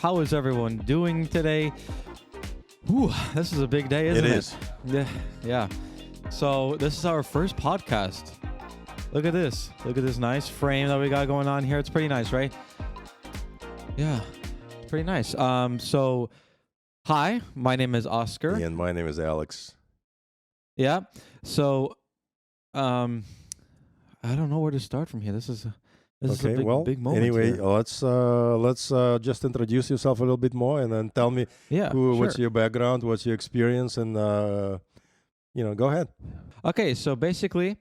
How is everyone doing today? Whew, this is a big day, isn't it? It is. Yeah. So this is our first podcast. Look at this. Look at this nice frame that we got going on here. It's pretty nice, right? Yeah, it's pretty nice. So, hi, my name is Oskar. And my name is Alex. Yeah. So, I don't know where to start from here. This is a big moment. Anyway, here. let's just introduce yourself a little bit more, and then tell me what's your background, what's your experience, and go ahead. Okay, so basically,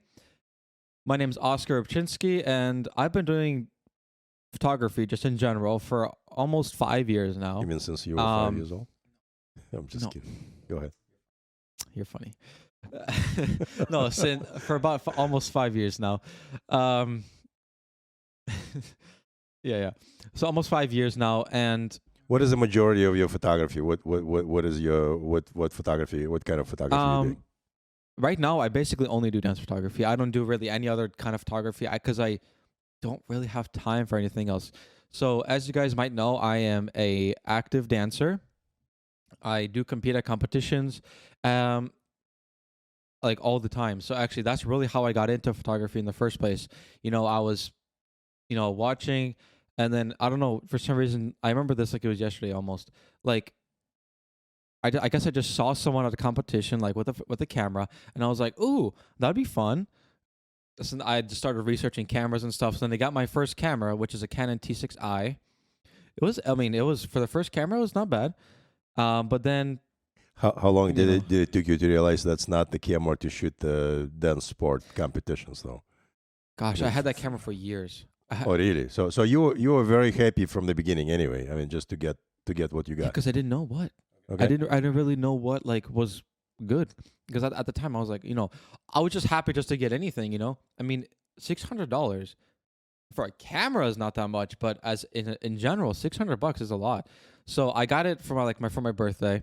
my name is Oskar Obchinsky, and I've been doing photography just in general for almost 5 years now. Even since you were 5 years old? I'm just kidding. Go ahead. You're funny. No, for about almost 5 years now. Yeah. So almost 5 years now, and what is the majority of your photography? What is your what photography? What kind of photography you do? Right now, I basically only do dance photography. I don't do really any other kind of photography because I don't really have time for anything else. So as you guys might know, I am a active dancer. I do compete at competitions, like all the time. So actually, that's really how I got into photography in the first place. I was, watching, and then I don't know, for some reason, I remember this like it was yesterday almost. Like, I guess I just saw someone at a competition like with a camera, and I was like, "Ooh, that'd be fun." So I just started researching cameras and stuff. So then they got my first camera, which is a Canon T6i. It was for the first camera, it was not bad. But then, how long did it took you to realize that's not the camera to shoot the dance sport competitions, though? Gosh, I had that camera for years. Oh, really? So you were very happy from the beginning, anyway. I mean, just to get what you got. Because I didn't know what. Okay. I didn't really know what was good, because at the time I was like, I was just happy just to get anything. I mean, $600 for a camera is not that much, but as in general, $600 is a lot. So I got it for my birthday.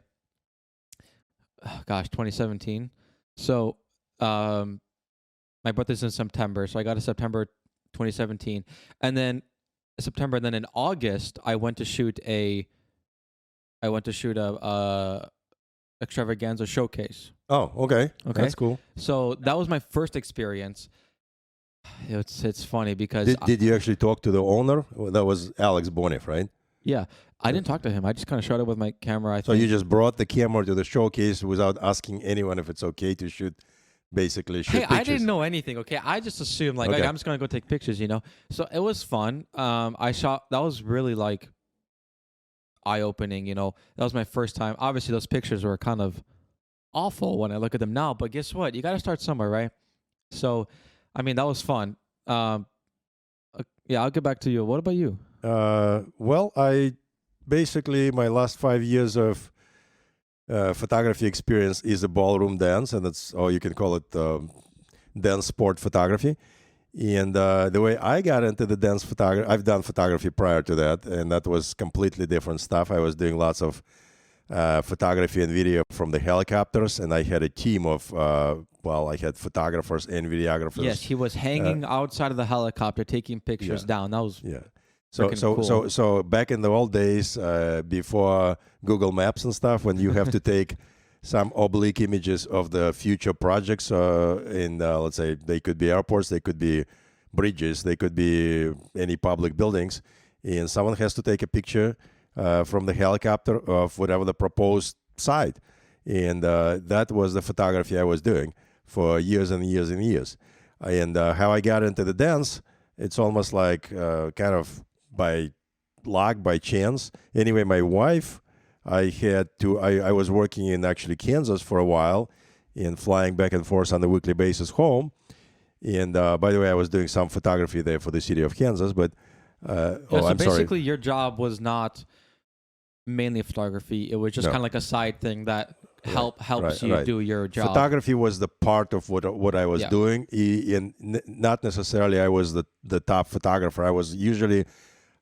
Gosh, 2017. So my birthday's in September, so I got it September 2017, and then in August I went to shoot a extravaganza showcase. Oh, okay. That's cool. So that was my first experience. It's funny because did you actually talk to the owner? That was Alex Boniff, right? Yeah, I didn't talk to him. I just kind of showed up with my camera. So you just brought the camera to the showcase without asking anyone if it's okay to shoot pictures? I didn't know anything. Okay, I just assumed okay, I'm just gonna go take pictures. So it was fun. I shot. That was really eye-opening. That was my first time. Obviously, those pictures were kind of awful when I look at them now. But guess what? You got to start somewhere, right? So, that was fun. Yeah, I'll get back to you. What about you? Well, I basically my last 5 years of photography experience is a ballroom dance, and you can call it dance sport photography. And the way I got into the dance photography, I've done photography prior to that, and that was completely different stuff. I was doing lots of photography and video from the helicopters, and I had a team of, I had photographers and videographers. Yes, he was hanging outside of the helicopter taking pictures down. That was cool. So back in the old days, before Google Maps and stuff, when you have to take some oblique images of the future projects let's say they could be airports, they could be bridges, they could be any public buildings, and someone has to take a picture from the helicopter of whatever the proposed site. And that was the photography I was doing for years and years and years. And how I got into the dance, it's almost like kind of by luck, by chance. Anyway, my wife, I was working in actually Kansas for a while and flying back and forth on a weekly basis home. And by the way, I was doing some photography there for the city of Kansas. But so basically, your job was not mainly photography. It was just kind of like a side thing that helps you do your job. Photography was the part of what I was doing. And not necessarily I was the top photographer. I was usually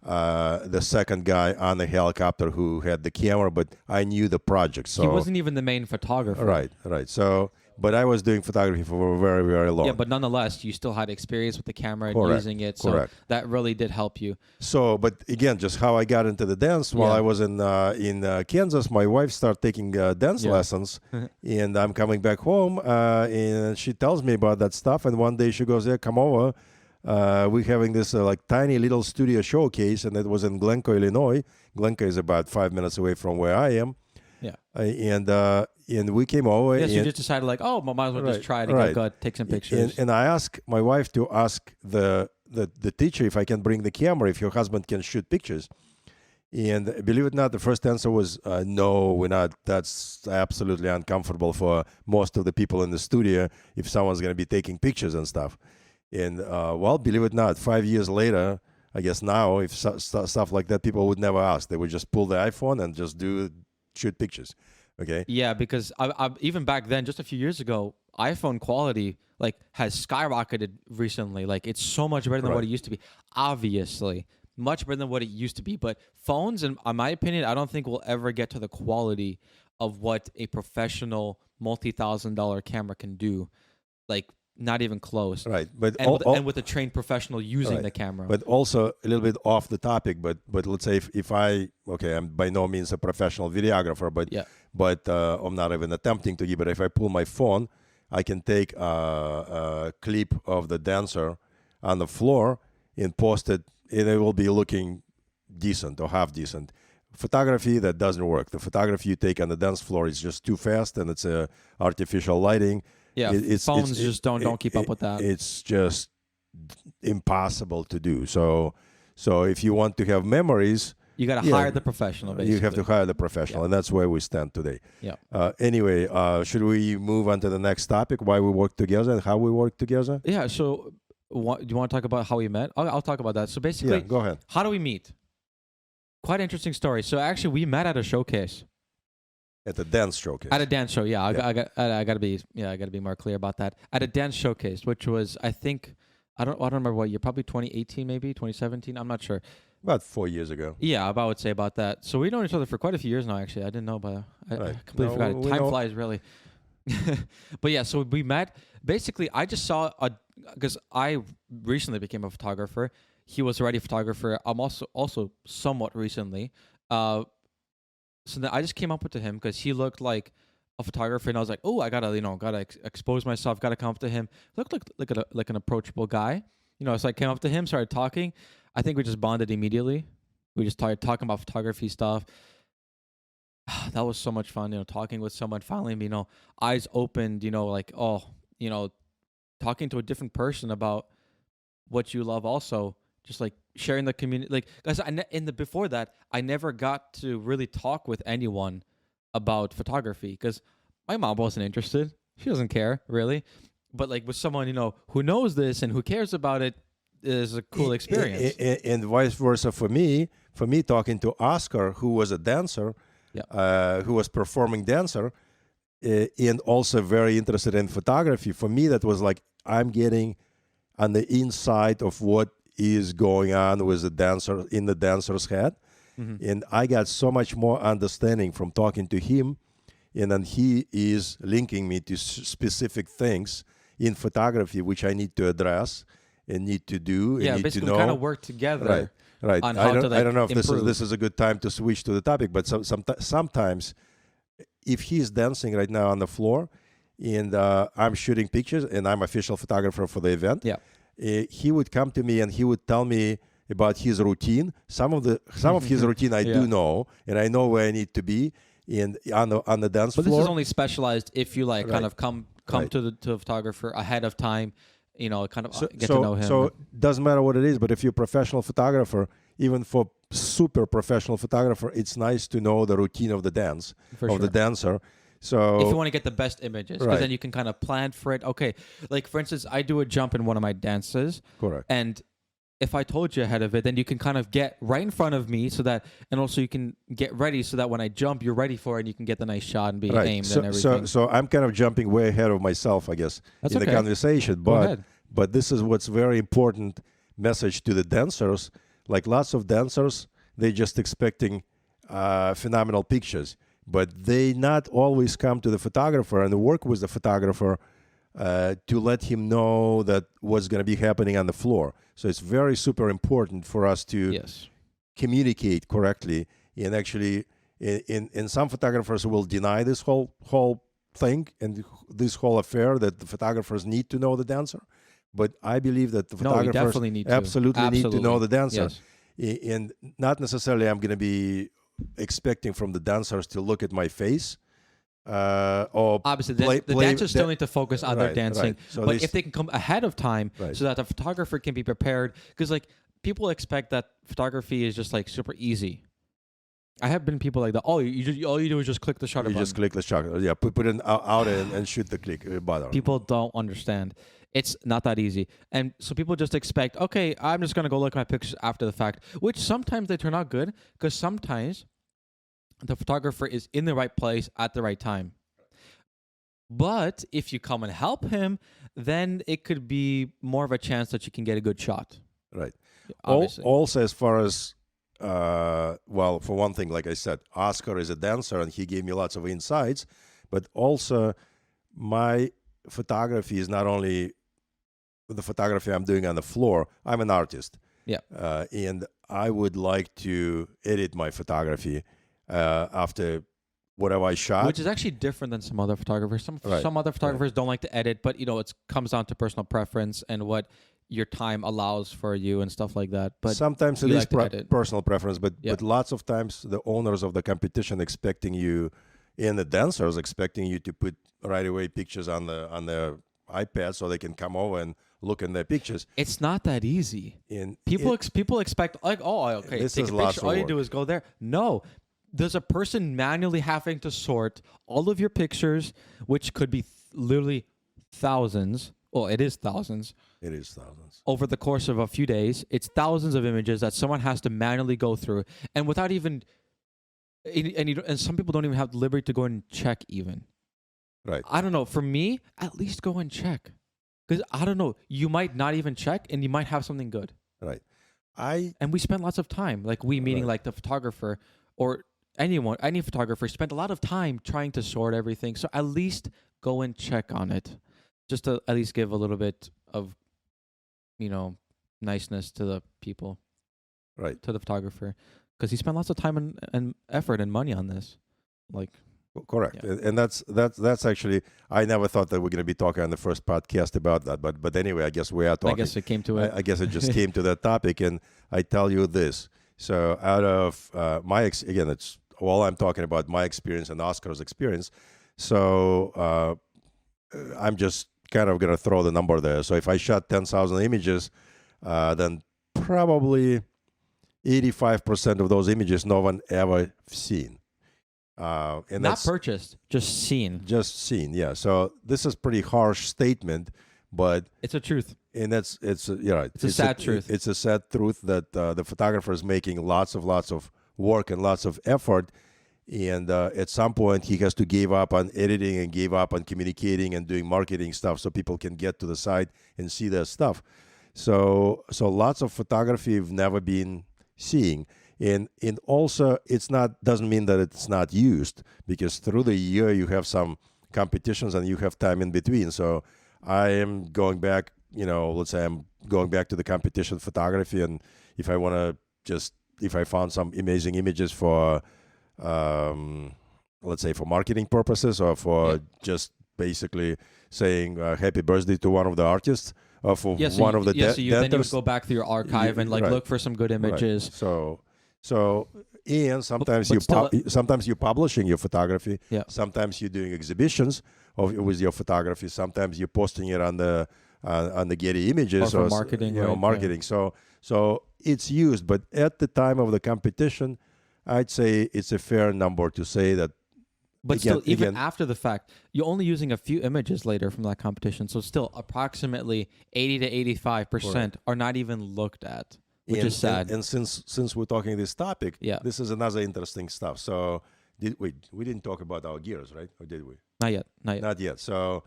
the second guy on the helicopter who had the camera, but I knew the project. So he wasn't even the main photographer. Right. So but I was doing photography for very, very long. Yeah, but nonetheless, you still had experience with the camera and Correct. using it, so Correct. that really did help you. So, but again, just how I got into the dance while I was in Kansas, my wife started taking dance lessons, and I'm coming back home, and she tells me about that stuff. And one day she goes, "Yeah, come over. We're having this like tiny little studio showcase," and it was in Glencoe, Illinois. Glencoe is about 5 minutes away from where I am. Yeah. And we came over. Yes, you just decided like, oh, might as well just try it and go take some pictures. And I asked my wife to ask the teacher if I can bring the camera, if your husband can shoot pictures. And believe it or not, the first answer was no, we're not. That's absolutely uncomfortable for most of the people in the studio if someone's going to be taking pictures and stuff. And well, believe it or not, 5 years later, I guess now, if stuff like that, people would never ask. They would just pull the iPhone and just shoot pictures. Okay. Yeah, because I even back then, just a few years ago, iPhone quality like has skyrocketed recently. Like it's so much better than what it used to be. Obviously, much better than what it used to be. But phones, in my opinion, I don't think will ever get to the quality of what a professional multi-$1,000 camera can do. Like not even close. Right. But and with a trained professional using the camera. But also a little bit off the topic. But let's say if I'm by no means a professional videographer, but I'm not even attempting to be. But if I pull my phone, I can take a clip of the dancer on the floor and post it, and it will be looking decent or half decent. Photography, that doesn't work. The photography you take on the dance floor is just too fast, and it's artificial lighting. Yeah, phones just don't keep up with that. It's just impossible to do. So if you want to have memories, you got to hire the professional. Basically, you have to hire the professional, and that's where we stand today. Yeah. Anyway, should we move on to the next topic? Why we work together and how we work together? Yeah. So, do you want to talk about how we met? I'll talk about that. So basically, go ahead. How do we meet? Quite interesting story. So actually, we met at a showcase. At a dance showcase. At a dance show, yeah. I gotta be more clear about that. At a dance showcase, which was I think I don't remember what year, probably 2018, maybe 2017. I'm not sure. About 4 years ago. Yeah, I would say about that. So we've known each other for quite a few years now. Actually, I didn't know, but I completely forgot it. Time flies, really. But yeah, so we met. Basically, I just saw because I recently became a photographer. He was already a photographer. I'm also somewhat recently. So then I just came up to him because he looked like a photographer, and I was like, oh, I gotta expose myself, gotta come up to him. Looked like an approachable guy, So I came up to him, started talking. I think we just bonded immediately. We just started talking about photography stuff. That was so much fun, talking with someone. Finally, eyes opened, talking to a different person about what you love also. Just like sharing the community, like guys. Before that, I never got to really talk with anyone about photography because my mom wasn't interested. She doesn't care really, but like with someone who knows this and who cares about it is a cool experience. And vice versa for me. For me, talking to Oskar, who was a dancer, who was performing dancer, and also very interested in photography. For me, that was like I'm getting on the inside of what is going on with the dancer in the dancer's head. And I got so much more understanding from talking to him, and then he is linking me to specific things in photography which I need to address and need to do. Yeah, and need basically to know. We kind of work together. Right. On how I don't know if improve. this is a good time to switch to the topic, but sometimes if he's dancing right now on the floor and I'm shooting pictures and I'm official photographer for the event, he would come to me and he would tell me about his routine. Some of his routine I do know, and I know where I need to be on the dance floor. But this is only specialized if you kind of come to the photographer ahead of time, get to know him. So it doesn't matter what it is, but if you're a professional photographer, even for super professional photographer, it's nice to know the routine of the dance the dancer. So if you want to get the best images, because then you can kind of plan for it. Okay, like for instance, I do a jump in one of my dances. Correct. And if I told you ahead of it, then you can kind of get right in front of me and also you can get ready so that when I jump, you're ready for it and you can get the nice shot and be aimed and everything. So I'm kind of jumping way ahead of myself, I guess, the conversation. But this is what's very important message to the dancers. Like lots of dancers, they're just expecting phenomenal pictures. but they not always come to the photographer and work with the photographer to let him know that what's going to be happening on the floor. So it's very super important for us to communicate correctly. And actually, in some photographers will deny this whole thing and this whole affair that the photographers need to know the dancer. But I believe that the photographers absolutely need to know the dancer. Yes. And not necessarily I'm going to be expecting from the dancers to look at my face. Or obviously, the dancers still need to focus on their dancing. Right. So but if they can come ahead of time so that the photographer can be prepared, because like people expect that photography is just like super easy. I have been people like that. Oh, all you do is just click the shutter button. Just click the shutter. Yeah, put it out and shoot the click button. People don't understand. It's not that easy. And so people just expect, okay, I'm just going to go look at my pictures after the fact, which sometimes they turn out good because sometimes the photographer is in the right place at the right time. But if you come and help him, then it could be more of a chance that you can get a good shot. Right. Also, as far as, well, for one thing, like I said, Oskar is a dancer and he gave me lots of insights, but also my photography is not only the photography I'm doing on the floor. I'm an artist. Yeah. And I would like to edit my photography after whatever I shot. Which is actually different than some other photographers. Some other photographers don't like to edit, but, you know, it comes down to personal preference and what your time allows for you and stuff like that. But sometimes it is personal preference, but lots of times the owners of the competition expecting you, and the dancers expecting you to put right away pictures on the iPad so they can come over and look in their pictures. It's not that easy. People expect like, oh, okay, this take is a picture. All you do is go there. No, there's a person manually having to sort all of your pictures, which could be literally thousands. Well, it is thousands. It is thousands. Over the course of a few days, it's thousands of images that someone has to manually go through, and without even, and some people don't even have the liberty to go and check even. Right. I don't know. For me, at least go and check. Because I don't know, you might not even check and you might have something good. Right. And we spend lots of time, like we meaning like the photographer or any photographer spent a lot of time trying to sort everything. So at least go and check on it. Just to at least give a little bit of, you know, niceness to the people. Right. To the photographer. Because he spent lots of time and effort and money on this. Like, correct. Yeah. And that's actually, I never thought that we're going to be talking on the first podcast about that, but anyway, I guess we are talking. I guess it came to it. I guess it just came to that topic, and I tell you this. So out of again, it's all I'm talking about my experience and Oskar's experience. So I'm just kind of going to throw the number there. So if I shot 10,000 images, then probably 85% of those images no one ever seen. And not purchased, just seen. Just seen, yeah. So this is pretty harsh statement, but it's a truth. And it's a sad truth. It's a sad truth that the photographer is making lots of work and lots of effort, and at some point he has to give up on editing and give up on communicating and doing marketing stuff so people can get to the site and see their stuff. So lots of photography have never been seeing. And also, doesn't mean that it's not used, because through the year you have some competitions and you have time in between. So I am going back, let's say I'm going back to the competition photography, and if I found some amazing images for, let's say for marketing purposes or for just basically saying happy birthday to one of the artists or for one of the then you would go back through your archive and look for some good images. Right. So, and sometimes you're publishing your photography. Yeah. Sometimes you're doing exhibitions with your photography. Sometimes you're posting it on the Getty Images or marketing. Marketing. Yeah. So it's used, but at the time of the competition, I'd say it's a fair number to say that. But even after the fact, you're only using a few images later from that competition. So still, approximately 80 to 85% are not even looked at. Which is sad. And since we're talking this topic, this is another interesting stuff. So we didn't talk about our gears, right? Or did we? Not yet. Not yet. So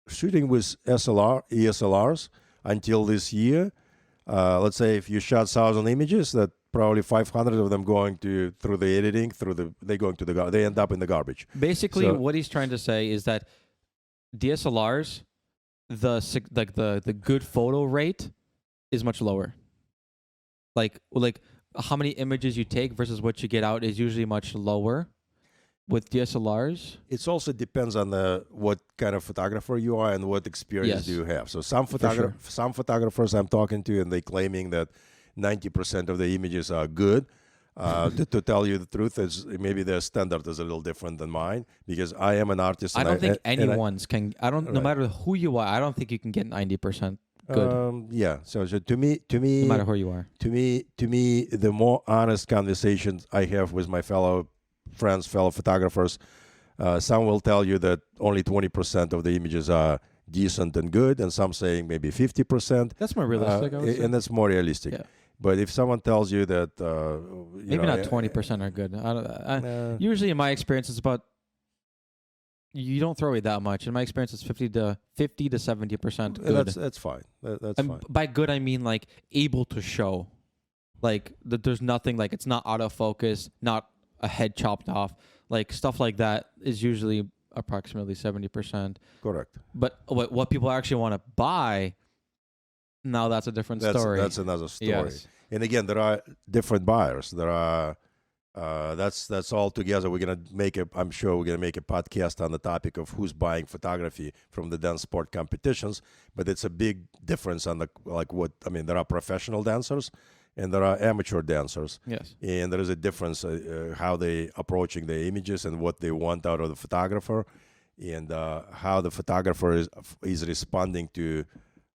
shooting with ESLRs until this year, let's say if you shot 1,000 images, that probably 500 of them going through the editing, they end up in the garbage. Basically, what he's trying to say is that DSLRs, the good photo rate is much lower. Like how many images you take versus what you get out is usually much lower with DSLRs. It also depends on what kind of photographer you are and what experience do you have. So some photographers I'm talking to, and they claiming that 90% of the images are good. To tell you the truth, is maybe their standard is a little different than mine, because I am an artist. I don't think anyone's can. I don't. No matter who you are, I don't think you can get 90% good. Yeah. So to me, no matter who you are, to me, the more honest conversations I have with my fellow friends, fellow photographers, some will tell you that only 20% of the images are decent and good, and some saying maybe 50%. That's more realistic, I would say. And that's more realistic. Yeah. But if someone tells you that, maybe not 20% are good. Usually, in my experience, it's about, you don't throw away that much. In my experience, it's 50 to 70% good. That's fine. That's fine. By good, I mean like able to show, like that there's nothing, like it's not autofocus, not a head chopped off, like stuff like that is usually approximately 70%. Correct. But what people actually want to buy, now that's a different story. That's another story. Yes. And again, there are different buyers. There are that's all together. I'm sure we're gonna make a podcast on the topic of who's buying photography from the dance sport competitions. But it's a big difference on there are professional dancers and there are amateur dancers. Yes. And there is a difference how they approaching the images and what they want out of the photographer, and how the photographer is responding to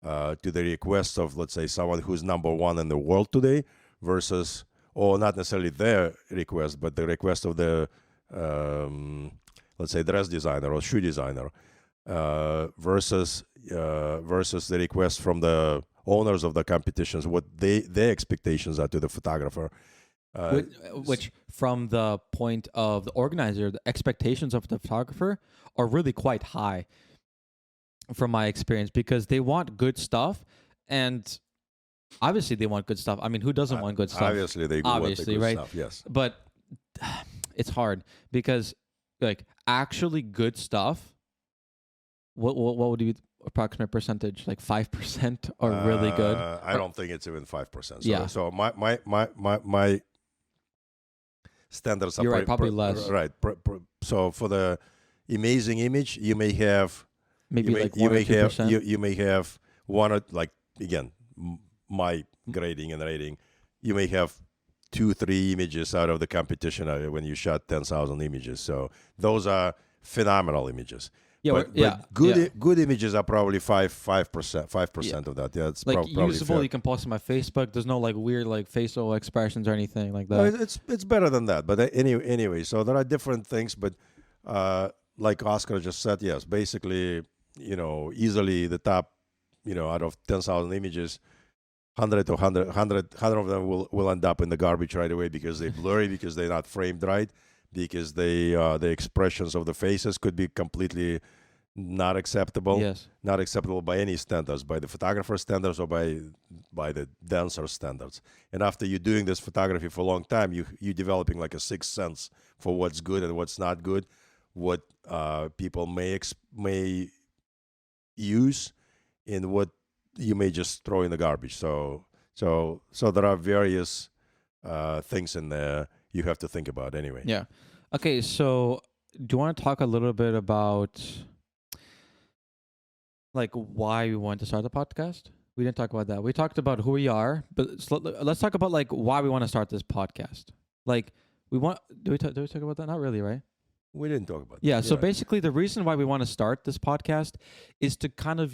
the request of, let's say, someone who's number one in the world today versus, or not necessarily their request, but the request of the, let's say, dress designer or shoe designer, versus the request from the owners of the competitions, what their expectations are to the photographer. Which, from the point of the organizer, the expectations of the photographer are really quite high, from my experience, because they want good stuff, and obviously they want good stuff. I mean, who doesn't want good stuff? Obviously they want the good right? stuff, yes. But it's hard because, like, actually good stuff, what would be approximate percentage? Like 5% are really good? I don't think it's even 5%. So, yeah. So my standards are probably less. Right. So for the amazing image, you may have maybe like 1 or 2%. You may have one, or, like, again, my grading and rating, you may have 2-3 images out of the competition when you shot 10,000 images. So those are phenomenal images. Yeah, but good images are probably 5% of that. Yeah, it's like probably usable. fair. You can post on my Facebook. There's no like weird like facial expressions or anything like that. No, it's better than that. But anyway, so there are different things. But like Oskar just said, yes, basically, easily the top, out of 10,000 images, 100 of them will end up in the garbage right away because they're blurry, because they're not framed right, because the expressions of the faces could be completely not acceptable. Yes. Not acceptable by any standards, by the photographer standards or by the dancer standards. And after you're doing this photography for a long time, you're developing like a sixth sense for what's good and what's not good, what people may use, and what you may just throw in the garbage. So there are various things in there you have to think about anyway. Yeah. Okay, so do you want to talk a little bit about like why we want to start the podcast? We didn't talk about that. We talked about who we are, but let's talk about like why we want to start this podcast. Like do we talk about that? Not really, right? We didn't talk about that. Yeah, so basically the reason why we want to start this podcast is to kind of,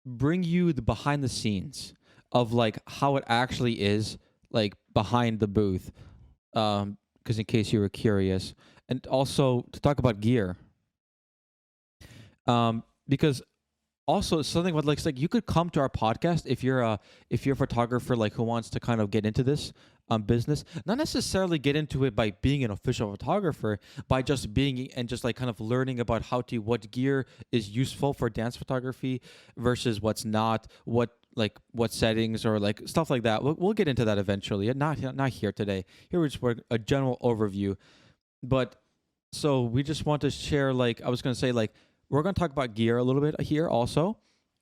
bring you the behind the scenes of like how it actually is, like behind the booth, because in case you were curious, and also to talk about gear, because also something with like you could come to our podcast if you're a photographer like who wants to kind of get into this business, not necessarily get into it by being an official photographer, by just being and just like kind of learning about what gear is useful for dance photography versus what's not, what like what settings or like stuff like that. We'll get into that eventually. Not here today. Here we just work a general overview. But so we just want to share, like I was gonna say, like we're gonna talk about gear a little bit here also.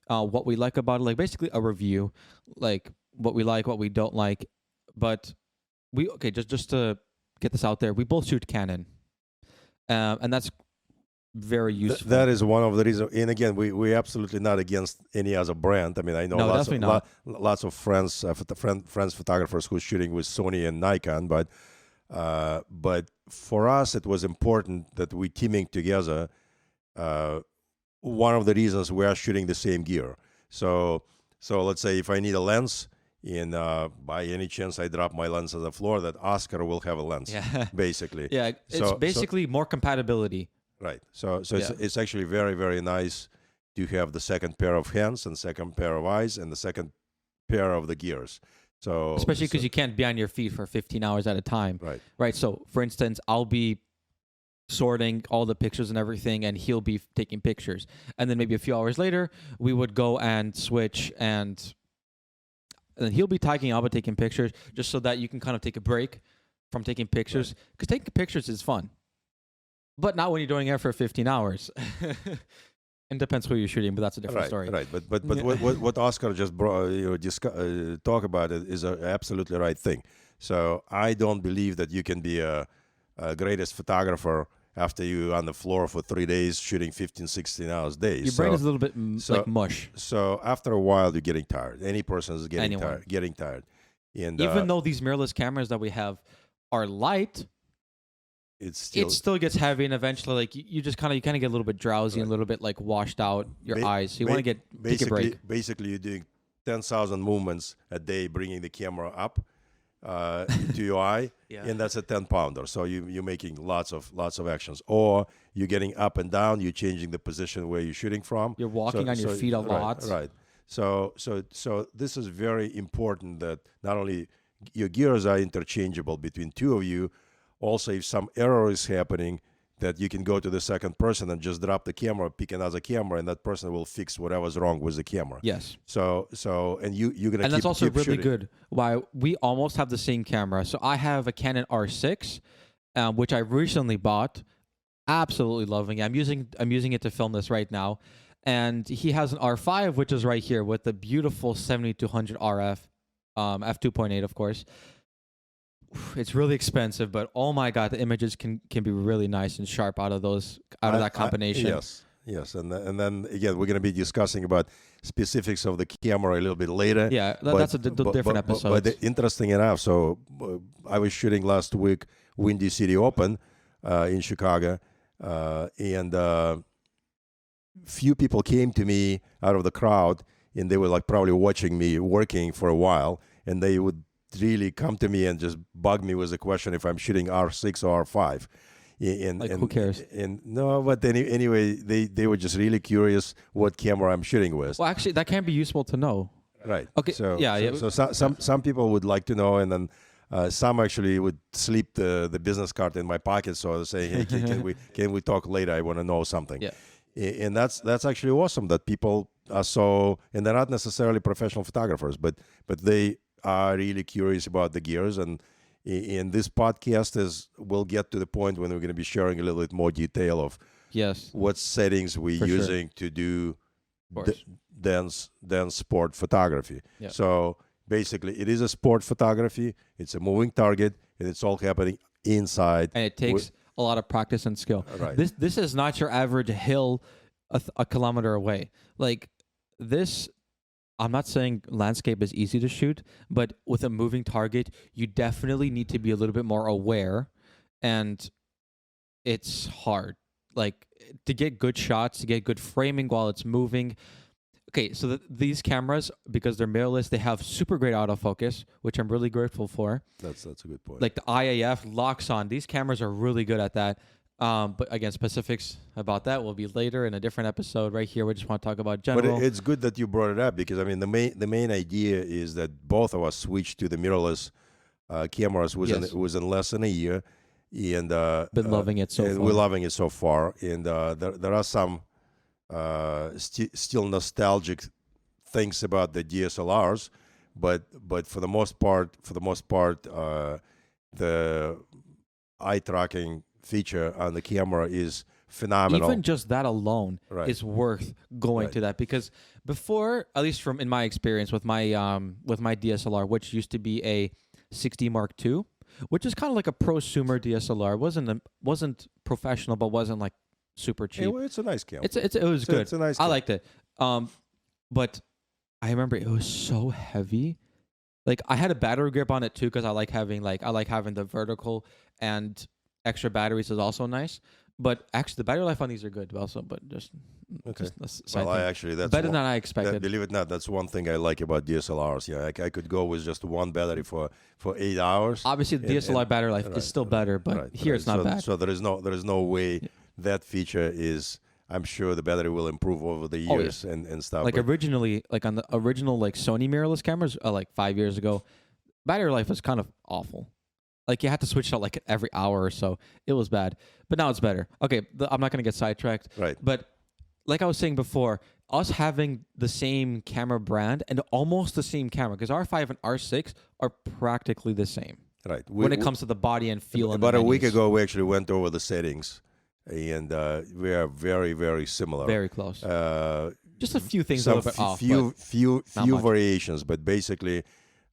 What we like about it, like basically a review, like what we like, what we don't like. But just to get this out there, we both shoot Canon, and that's very useful. That is one of the reasons. And again, we're absolutely not against any other brand. I mean, I know lots of friends, friends photographers who's shooting with Sony and Nikon, but for us, it was important that we teaming together. One of the reasons we are shooting the same gear. So let's say if I need a lens, and by any chance I drop my lens on the floor, that Oskar will have a lens. Yeah. Basically. Yeah. It's basically more compatibility. Right. So it's actually very, very nice to have the second pair of hands and second pair of eyes and the second pair of the gears. So especially because you can't be on your feet for 15 hours at a time. Right. Right. So for instance, I'll be sorting all the pictures and everything, and he'll be taking pictures. And then maybe a few hours later, we would go and switch, and then he'll be tagging, I'll be taking pictures, just so that you can kind of take a break from taking pictures. Because taking pictures is fun. But not when you're doing it for 15 hours. It depends who you're shooting, but that's a different story. Right, but what Oskar just talk about it is an absolutely right thing. So I don't believe that you can be a greatest photographer after you're on the floor for 3 days shooting 15, 16 hours days. Your brain is a little bit like mush. So after a while, you're getting tired. Any person is getting tired. And even though these mirrorless cameras that we have are light, it still gets heavy, and eventually, like you kind of get a little bit drowsy and a little bit like washed out your eyes. So you want to take a break. Basically, you're doing 10,000 movements a day, bringing the camera up to your eye, and that's a 10-pounder. So you're making lots of actions, or you're getting up and down. You're changing the position where you're shooting from. You're walking on your feet a lot. Right. So this is very important that not only your gears are interchangeable between two of you. Also, if some error is happening, that you can go to the second person and just drop the camera, pick another camera, and that person will fix whatever's wrong with the camera. Yes. So and you're gonna. And that's also really shooting. good. Why we almost have the same camera. So I have a Canon R6, which I recently bought. Absolutely loving it. I'm using it to film this right now, and he has an R5, which is right here with the beautiful 7200 RF, f2.8, of course. It's really expensive, but oh my god, the images can be really nice and sharp out of that combination. Yes, and then again, we're going to be discussing about specifics of the camera a little bit later. Yeah, that's a different episode. But interesting enough, so I was shooting last week Windy City Open in Chicago, and few people came to me out of the crowd, and they were like probably watching me working for a while, and they would really come to me and just bug me with the question if I'm shooting R6 or R5. And who cares? And no, but anyway, they were just really curious what camera I'm shooting with. Well, actually, that can be useful to know. Right. Okay. So some people would like to know, and then some actually would slip the business card in my pocket, so they say, hey, can we talk later? I want to know something. Yeah. And that's actually awesome that people are so, and they're not necessarily professional photographers, but they are really curious about the gears, and in this podcast we'll get to the point when we're going to be sharing a little bit more detail of what settings we're using to do than sport photography. Yeah. So basically, it is a sport photography. It's a moving target, and it's all happening inside. And it takes a lot of practice and skill. Right. This is not your average hill a kilometer away. Like this. I'm not saying landscape is easy to shoot, but with a moving target, you definitely need to be a little bit more aware, and it's hard. Like to get good shots, to get good framing while it's moving. Okay, so these cameras, because they're mirrorless, they have super great autofocus, which I'm really grateful for. That's a good point. Like the IAF locks on. These cameras are really good at that. But again, specifics about that will be later in a different episode. Right here, we just want to talk about general. But it's good that you brought it up, because I mean the main idea is that both of us switched to the mirrorless cameras within less than a year, and been loving it so far. We're loving it so far, and there are some still nostalgic things about the DSLRs, but for the most part, the eye tracking feature on the camera is phenomenal. Even just that alone is worth going to that, because before, at least from in my experience with my DSLR, which used to be a 60 Mark II, which is kind of like a prosumer DSLR, wasn't professional, but wasn't like super cheap. It's a nice camera. It was good. It's a nice I camera. liked it. But I remember it was so heavy. Like I had a battery grip on it too, because I like having the vertical, and extra batteries is also nice. But actually, the battery life on these are good also. But just that's better than I expected. Believe it or not, that's one thing I like about DSLRs. Yeah, I could go with just one battery for 8 hours. Obviously, the DSLR battery life is still better, but here it's not bad. So there is no way that feature is. I'm sure the battery will improve over the years and stuff. Like originally, like on the original like Sony mirrorless cameras, like 5 years ago, battery life was kind of awful. Like you had to switch it out like every hour or so. It was bad, but now it's better. Okay, I'm not gonna get sidetracked. Right. But like I was saying before, us having the same camera brand and almost the same camera, because R5 and R6 are practically the same. Right. When it comes to the body and feel. About a week ago, we actually went over the settings, and we are very, very similar. Very close. Just a few things, a little bit off. Few variations, but basically.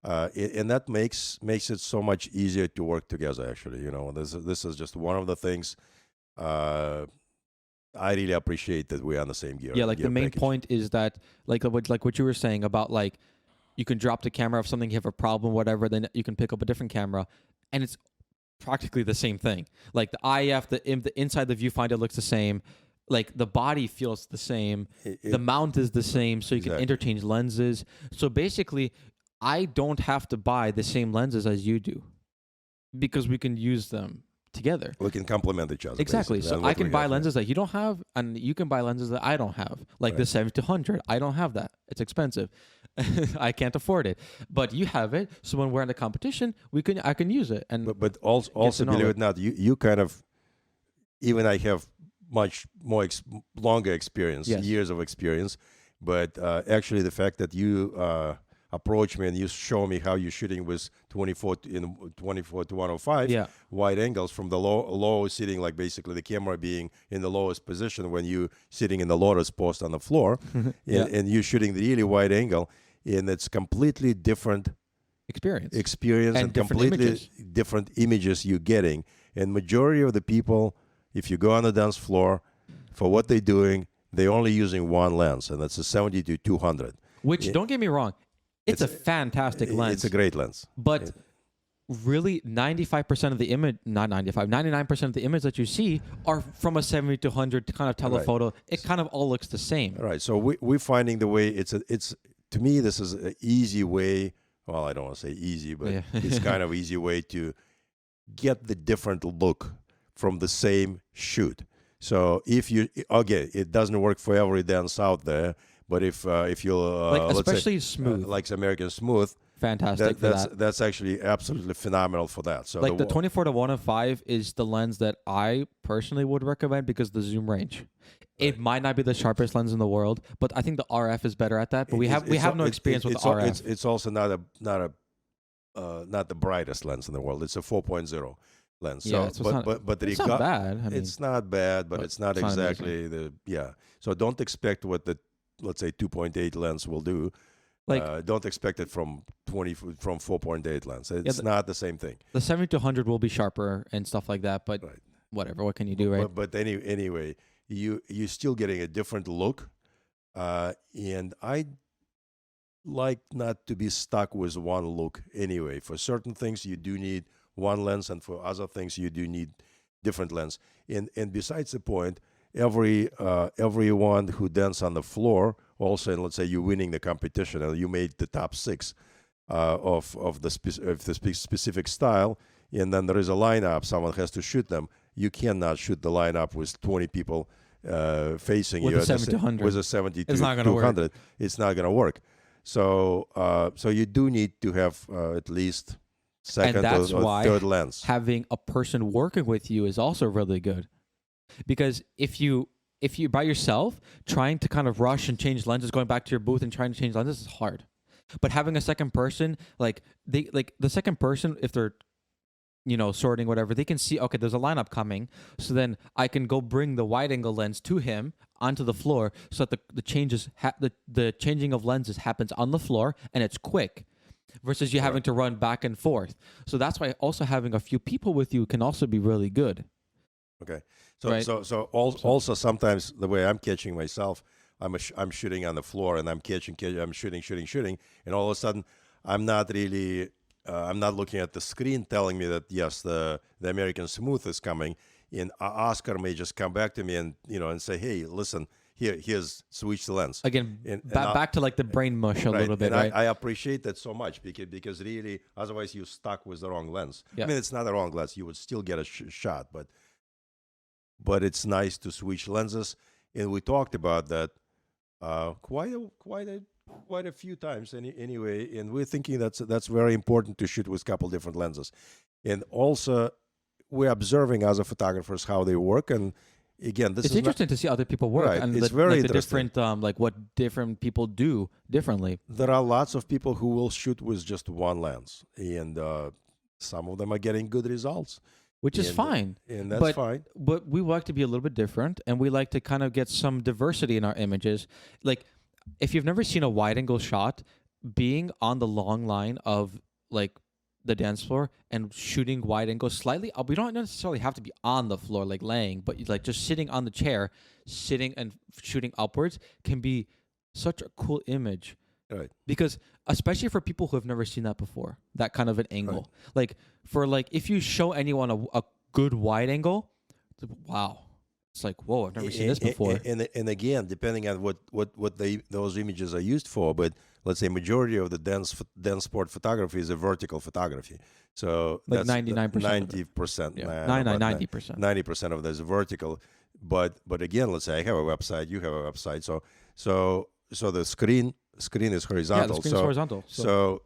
And that makes it so much easier to work together. Actually, this is just one of the things I really appreciate, that we're on the same gear. Yeah, like the main point is that, like what you were saying about, like, you can drop the camera if something, you have a problem, whatever, then you can pick up a different camera, and it's practically the same thing. Like the IF, the inside the viewfinder looks the same. Like the body feels the same. The mount is the same, so you can interchange lenses. So basically, I don't have to buy the same lenses as you do, because we can use them together. We can complement each other. Exactly. So I can buy lenses that you don't have, and you can buy lenses that I don't have. Like the 70-100, I don't have that. It's expensive. I can't afford it. But you have it, so when we're in the competition, I can use it. And but also believe it or not, you kind of, even I have much more longer experience, years of experience, but actually the fact that you approach me and you show me how you're shooting with 24 to 105 wide angles from the low sitting, like basically the camera being in the lowest position when you sitting in the lotus post on the floor, and you're shooting the really wide angle, and it's completely different experience and completely different images you're getting. And majority of the people, if you go on the dance floor, for what they're doing, they're only using one lens, and that's a 70-200. Which, don't get me wrong, it's a fantastic lens. It's a great lens. But really, 95% of the image, not 95, 99% of the image that you see are from a 70-100 kind of telephoto. Right. It kind of all looks the same. Right. So we're finding the way, it's to me, this is an easy way. Well, I don't want to say easy, but it's kind of easy way to get the different look from the same shoot. So if it doesn't work for every dance out there, but if you like, especially smooth, like American Smooth, fantastic. That's actually absolutely phenomenal for that. So like the 24-105 is the lens that I personally would recommend, because the zoom range. It might not be the sharpest lens in the world, but I think the RF is better at that. But we have no experience with RF. It's also not the brightest lens in the world. It's a 4.0 lens. Yeah, so, but it's not bad. I mean, it's not bad, but it's not exactly So don't expect what the, let's say, 2.8 lens will do. Like, don't expect it from 4.8 lens. It's not the same thing. The 70-100 will be sharper and stuff like that, but whatever. What can you do, right? But anyway, you're still getting a different look, and I like not to be stuck with one look anyway. For certain things, you do need one lens, and for other things, you do need different lens. And besides the point, everyone who dances on the floor, also, and let's say you're winning the competition and you made the top 6 of the specific style, and then there is a lineup, someone has to shoot them. You cannot shoot the lineup with 20 people facing with you a 70-100. With a 70 it's not going to work. It's not going to work. So you do need to have at least second or third lens. Having a person working with you is also really good, because if if you're by yourself, trying to kind of rush and change lenses, going back to your booth and trying to change lenses is hard. But having a second person, like the second person, if they're sorting whatever, they can see, okay, there's a lineup coming. So then I can go bring the wide angle lens to him onto the floor so that the changes, the changing of lenses happens on the floor and it's quick versus you having to run back and forth. So that's why also having a few people with you can also be really good. Okay. So also sometimes the way I'm catching myself, I'm shooting on the floor and I'm shooting. And all of a sudden I'm not really, I'm not looking at the screen telling me that, yes, the American Smooth is coming. And Oskar may just come back to me and, and say, hey, listen, here's switch the lens. Again, back to like the brain mush a little bit, right? I appreciate that so much because really, otherwise you're stuck with the wrong lens. Yeah. I mean, it's not the wrong lens. You would still get a shot, but it's nice to switch lenses. And we talked about that quite a few times anyway, and we're thinking that's very important to shoot with a couple different lenses. And also we're observing other photographers how they work, and again, it's interesting to see other people work, right. And it's very the different what different people do differently. There are lots of people who will shoot with just one lens, and some of them are getting good results, which is fine, and that's fine. But we like to be a little bit different, and we like to kind of get some diversity in our images. Like, if you've never seen a wide angle shot, being on the long line of like the dance floor and shooting wide angle slightly, we don't necessarily have to be on the floor like laying, but like just sitting on the chair, sitting and shooting upwards can be such a cool image. Right. Because especially for people who have never seen that before, that kind of an angle. Right. Like if you show anyone a good wide angle, wow. It's like, whoa, I've never seen this before. And again, depending on what those images are used for, but let's say majority of the dance sport photography is a vertical photography. So like that's 99%. 90%. Yeah. 90%. 90% of that is vertical. But again, let's say I have a website, you have a website. So the screen is horizontal. Yeah, the screen is horizontal. So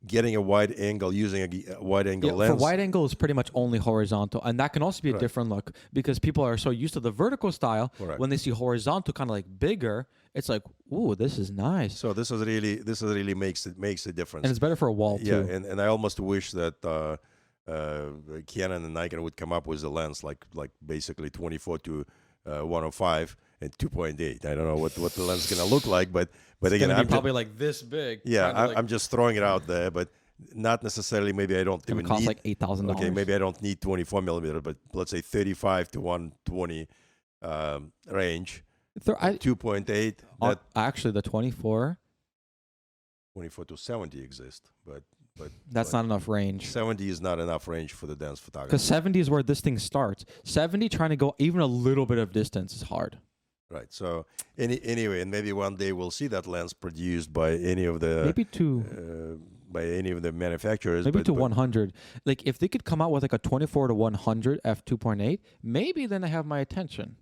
getting a wide angle, using a wide angle lens. For wide angle is pretty much only horizontal, and that can also be a different look because people are so used to the vertical style. Correct. When they see horizontal, kind of like bigger, it's like, ooh, this is nice. So this really makes a difference, and it's better for a wall too. Yeah, and I almost wish that Canon and Nikon would come up with a lens like basically 24 to 105 and 2.8. I don't know what the lens is gonna look like, but again, I'm probably like this big. Yeah, I'm just throwing it out there, but not necessarally. Maybe I don't even cost need like $8,000. Okay, maybe I don't need 24 millimeter, but let's say 35 to 120 range. 2.8. Actually, the 24 to 70 exist, but that's not enough range. 70 is not enough range for the dance photography. Because 70 is where this thing starts. 70 trying to go even a little bit of distance is hard. Right. So anyway, and maybe one day we'll see that lens produced by any of the by any of the manufacturers. Maybe to 100. Like if they could come out with like a 24 to 100 f2.8, maybe then I have my attention.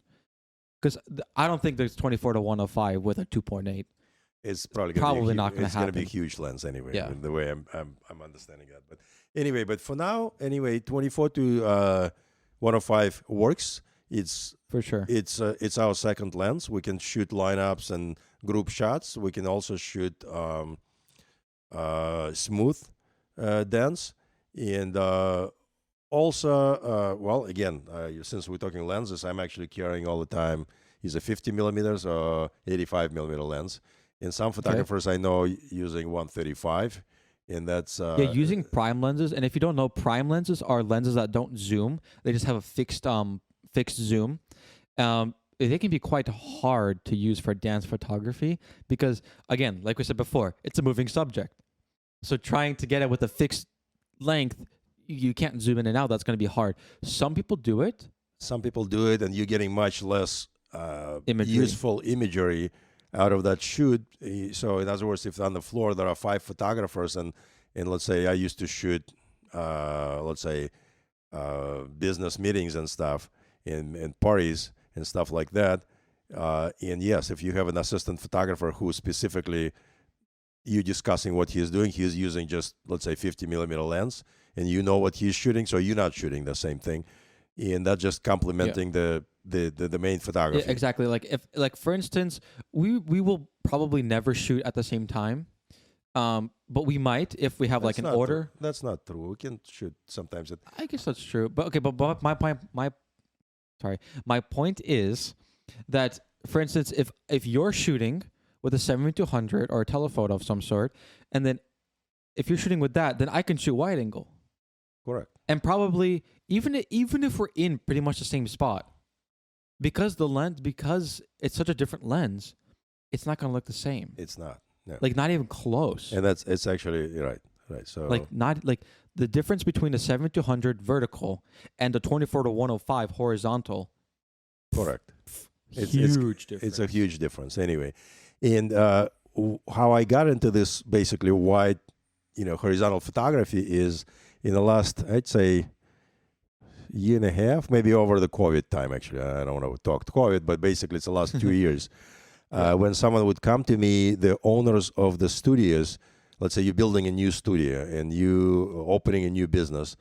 Because I don't think there's 24 to 105 with a 2.8. It's probably not going to happen. It's going to be a huge lens anyway. Yeah. The way I'm understanding that. But anyway, for now, 24 to 105 works. It's for sure. It's our second lens. We can shoot lineups and group shots. We can also shoot smooth dance, and also well, again, since we're talking lenses, I'm actually carrying all the time is a 50 millimeters or 85 millimeter lens. And some photographers I know using 135, and that's using prime lenses. And if you don't know, prime lenses are lenses that don't zoom; they just have a fixed zoom. They can be quite hard to use for dance photography because, again, like we said before, it's a moving subject. So trying to get it with a fixed length, you can't zoom in and out. That's going to be hard. Some people do it. And you're getting much less useful imagery out of that shoot. So in other words, if on the floor there are 5 photographers, and let's say I used to shoot, business meetings and stuff, and parties and stuff like that. And yes, if you have an assistant photographer who specifically you're discussing what he's doing, he's using just, let's say, 50 millimeter lens, and you know what he's shooting, so you're not shooting the same thing. And that's just complementing the the main photography. Yeah, exactly. Like if like for instance, we will probably never shoot at the same time. But we might if we have like an order. That's not true. We can shoot sometimes. I guess that's true. But okay, but my point is that, for instance, if you're shooting with a 70-200 or a telephoto of some sort, and then if you're shooting with that, then I can shoot wide angle. Correct. And probably even if we're in pretty much the same spot, because it's such a different lens, it's not gonna look the same. It's not. No. Like not even close. And it's actually right. So like not like the difference between the 70-200 vertical and the 24-105 horizontal. Correct. Huge difference. It's a huge difference anyway. And how I got into this basically wide, horizontal photography is in the last, I'd say, year and a half, maybe over the COVID time. Actually, I don't want to talk COVID, but basically it's the last 2 years. When someone would come to me, the owners of the studios, let's say you're building a new studio and you opening a new business,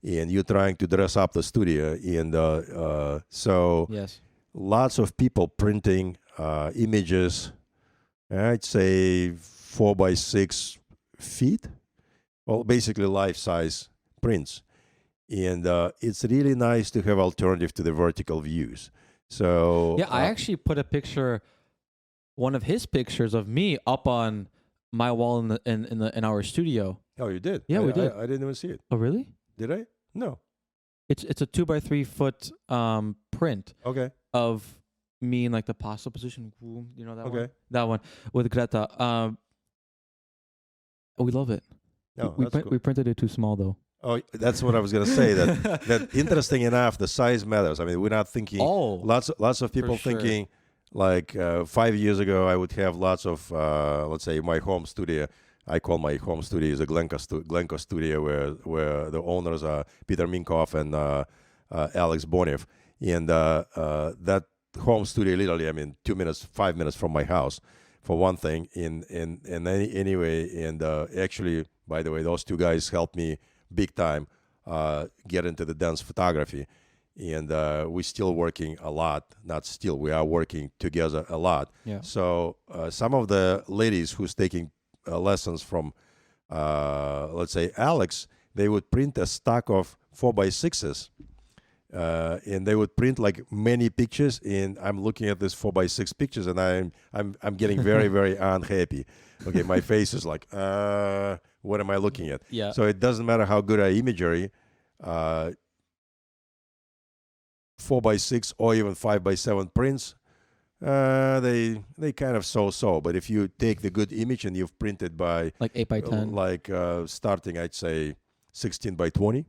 and you're trying to dress up the studio, and so yes, lots of people printing images. I'd say 4x6 feet, well, basically life-size prints, and it's really nice to have alternative to the vertical views. So yeah, I actually put a picture. One of his pictures of me up on my wall in our studio. Oh, you did? Yeah, we did. I didn't even see it. Oh, really? Did I? No. It's a 2x3 foot print. Okay. Of me in like the pasta position. You know that one? Okay. That one with Greta. We love it. No, we printed it too small though. Oh, that's what I was gonna say. That interesting enough, the size matters. I mean, we're not thinking. Oh, lots of people thinking. Like 5 years ago, I would have lots of, let's say, my home studio. I call my home studio is a Glencoe studio, where the owners are Peter Minkoff and Alex Bonev. And that home studio, literally, 2 minutes, 5 minutes from my house, for one thing. Anyway, and actually, by the way, those two guys helped me big time get into the dance photography. And we're still working a lot. Not still, we are working together a lot. Yeah. So some of the ladies who's taking lessons from, let's say, Alex, they would print a stack of 4x6s. And they would print like many pictures. And I'm looking at this 4x6 pictures, and I'm getting very, very unhappy. Okay, my face is like, what am I looking at? Yeah. So it doesn't matter how good our imagery. 4x6 or even 5x7 prints, they kind of so. But if you take the good image and you've printed by like 8x10, starting, I'd say 16x20.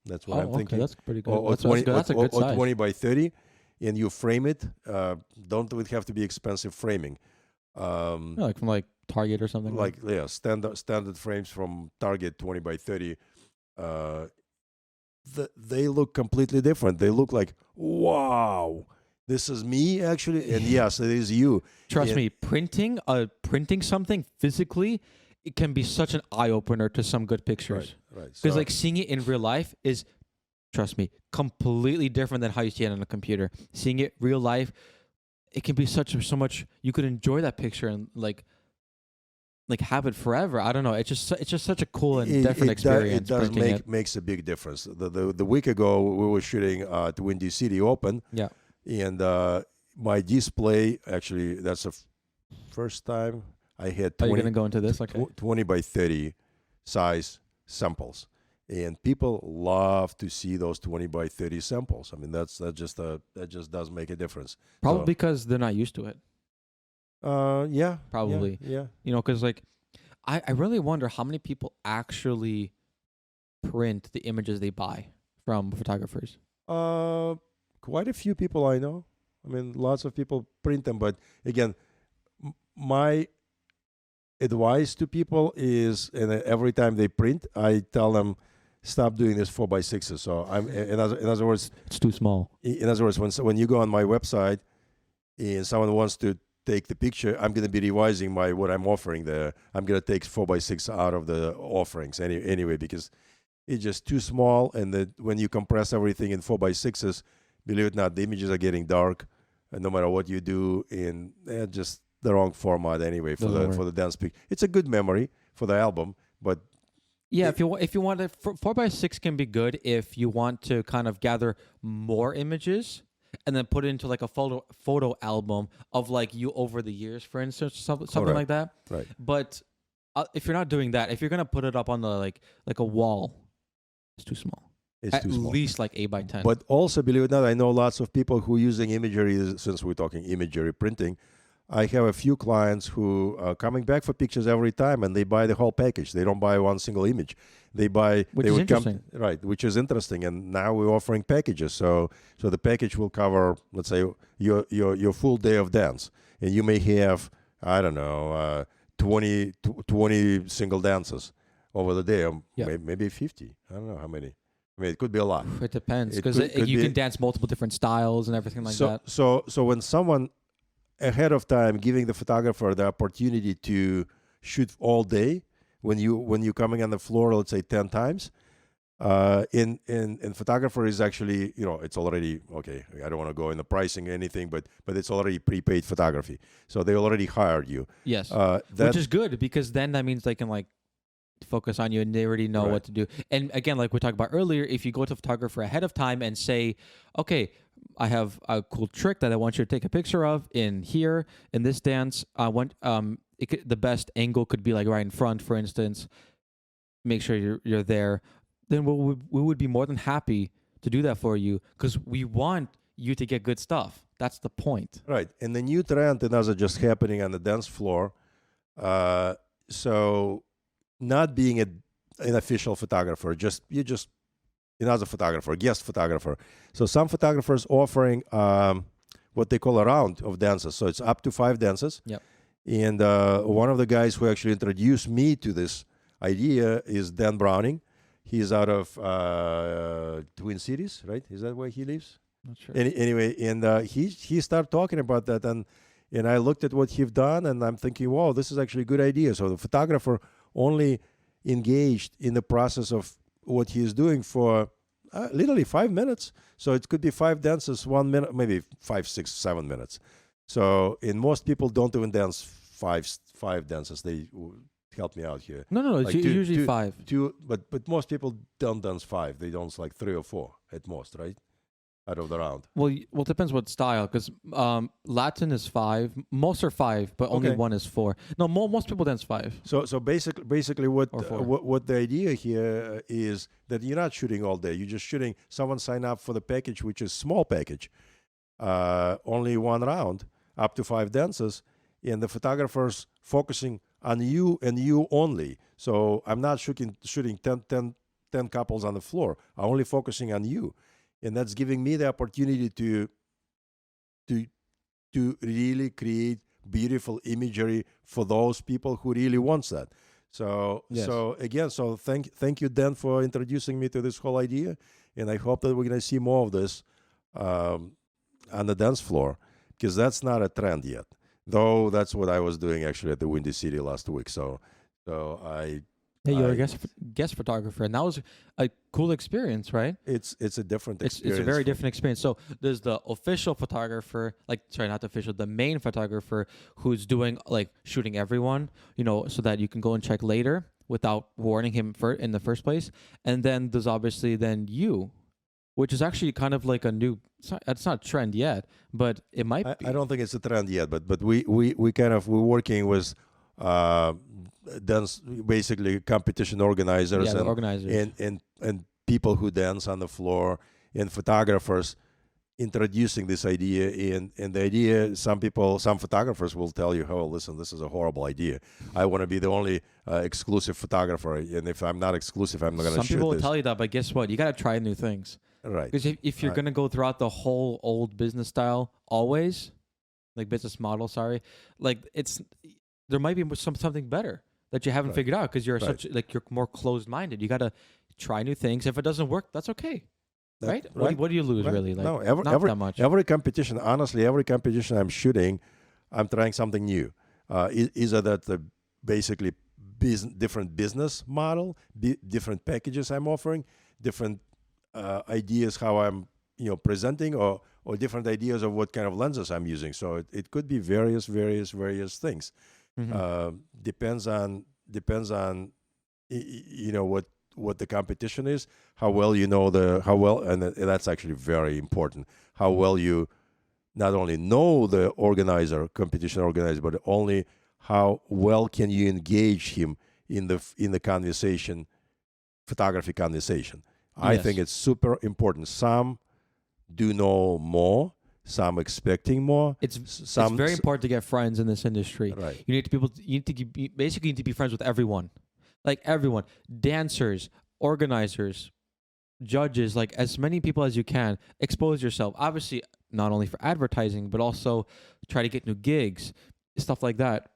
That's what I'm thinking. Okay, that's pretty good. Or That's 20, that's a good or size. 20x30, and you frame it. Don't it have to be expensive framing? Yeah, like from like Target or something. Standard frames from Target, 20x30. They look completely different. They look like, wow, this is me actually, and yes, it is you. Trust me, printing something physically, it can be such an eye opener to some good pictures. Right. Because like seeing it in real life is, trust me, completely different than how you see it on a computer. Seeing it real life, it can be so much. You could enjoy that picture and like have it forever. I don't know. It's just such a cool and different experience. It does makes a big difference. The week ago we were shooting at Windy City Open. Yeah. And my display, actually, that's the first time I had 20. Are you gonna go into this? Okay. 20x30 size samples, and people love to see those 20x30 samples. I mean, that just does make a difference. Probably because they're not used to it. Yeah, probably. Yeah. Because like, I really wonder how many people actually print the images they buy from photographers. Quite a few people I know. I mean, lots of people print them, but again, my advice to people is, and every time they print, I tell them, stop doing this 4x6s. So in other words, it's too small. In other words, when you go on my website and someone wants to take the picture, I'm going to be revising what I'm offering there. I'm going to take 4x6 out of the offerings anyway, because it's just too small. And when you compress everything in 4x6s, believe it or not, the images are getting dark, no matter what you do, and they're just the wrong format anyway for the dense pic. It's a good memory for the album, but yeah, if you want it, 4x6 can be good if you want to kind of gather more images and then put it into like a photo album of like you over the years, for instance, something like that. Right. But if you're not doing that, if you're gonna put it up on the like a wall, it's too small. It's too small. At least like 8x10. But also, believe it or not, I know lots of people who are using imagery. Since we're talking imagery printing, I have a few clients who are coming back for pictures every time, and they buy the whole package. They don't buy one single image. They buy, which is interesting, right? Which is interesting. And now we're offering packages. So the package will cover, let's say, your full day of dance, and you may have, I don't know, 20 single dances over the day, or maybe 50. I don't know how many. I mean, it could be a lot. It depends, because you can dance multiple different styles and everything like that. So when someone ahead of time giving the photographer the opportunity to shoot all day, when you're coming on the floor, let's say 10 times, in photographer is actually, it's already okay. I don't want to go in the pricing or anything, but it's already prepaid photography, so they already hired you. Yes, which is good, because then that means they can like focus on you and they already know what to do. And again, like we talked about earlier, if you go to a photographer ahead of time and say, okay, I have a cool trick that I want you to take a picture of in here in this dance. I want the best angle could be like right in front, for instance. Make sure you're there. Then we would be more than happy to do that for you, because we want you to get good stuff. That's the point. Right. And the new trend and those are just happening on the dance floor. So not being an official photographer, you're just another photographer, guest photographer. So some photographers offering what they call a round of dances. So it's up to 5 dances. Yep. And one of the guys who actually introduced me to this idea is Dan Browning. He's out of Twin Cities, right? Is that where he lives? Not sure. Anyway, and he started talking about that, and I looked at what he've done, and I'm thinking, wow, this is actually a good idea. So the photographer only engaged in the process of what he is doing for literally 5 minutes. So it could be 5 dances, 1 minute, maybe 5, 6, 7 minutes. So, and most people don't even dance five dances. They help me out here. No, it's usually 5. But most people don't dance 5. They dance like 3 or 4 at most, right? Out of the round. Well, it depends what style, because Latin is 5. Most are 5, but only one is 4. No, most people dance 5. So basically, what the idea here is that you're not shooting all day. You're just shooting. Someone sign up for the package, which is small package, only 1 round, up to 5 dances, and the photographer's focusing on you and you only. So I'm not shooting 10 couples on the floor. I'm only focusing on you. And that's giving me the opportunity to really create beautiful imagery for those people who really wants that. So again, thank you, Dan, for introducing me to this whole idea, and I hope that we're gonna see more of this on the dance floor, because that's not a trend yet. Though that's what I was doing actually at the Windy City last week. So you're a guest photographer, and that was a cool experience, right? It's a different experience. It's a very different experience. So there's the official photographer, not the official, the main photographer, who's doing like shooting everyone, so that you can go and check later without warning him in the first place. And then there's obviously then you, which is actually kind of like a new. It's not a trend yet, but it might be. I don't think it's a trend yet, but we're working with. Dance, basically competition organizers, and people who dance on the floor, and photographers introducing this idea. And the idea, some photographers will tell you, oh, listen, this is a horrible idea. I want to be the only exclusive photographer, and if I'm not exclusive, I'm not going to shoot this. Some people will tell you that, but guess what? You got to try new things. Right. Because if you're going to go throughout the whole old business style, always, like business model, like there might be something better that you haven't figured out, because you're you're more closed-minded. You got to try new things. If it doesn't work, that's okay. Right? What do you lose, really? Like, no, not that much. Every competition, honestly, I'm shooting, I'm trying something new. Either that the basically different business model, different packages I'm offering, different ideas how I'm presenting or different ideas of what kind of lenses I'm using. So it could be various things. Depends on what the competition is, how well and that's actually very important. How well you not only know the competition organizer, but only how well can you engage him in the conversation, photography conversation. I think it's super important. Some do know more, some expecting more. It's very important to get friends in this industry. Right. You need to basically need to be friends with everyone, like everyone, dancers, organizers, judges, like as many people as you can. Expose yourself, obviously, not only for advertising, but also try to get new gigs, stuff like that.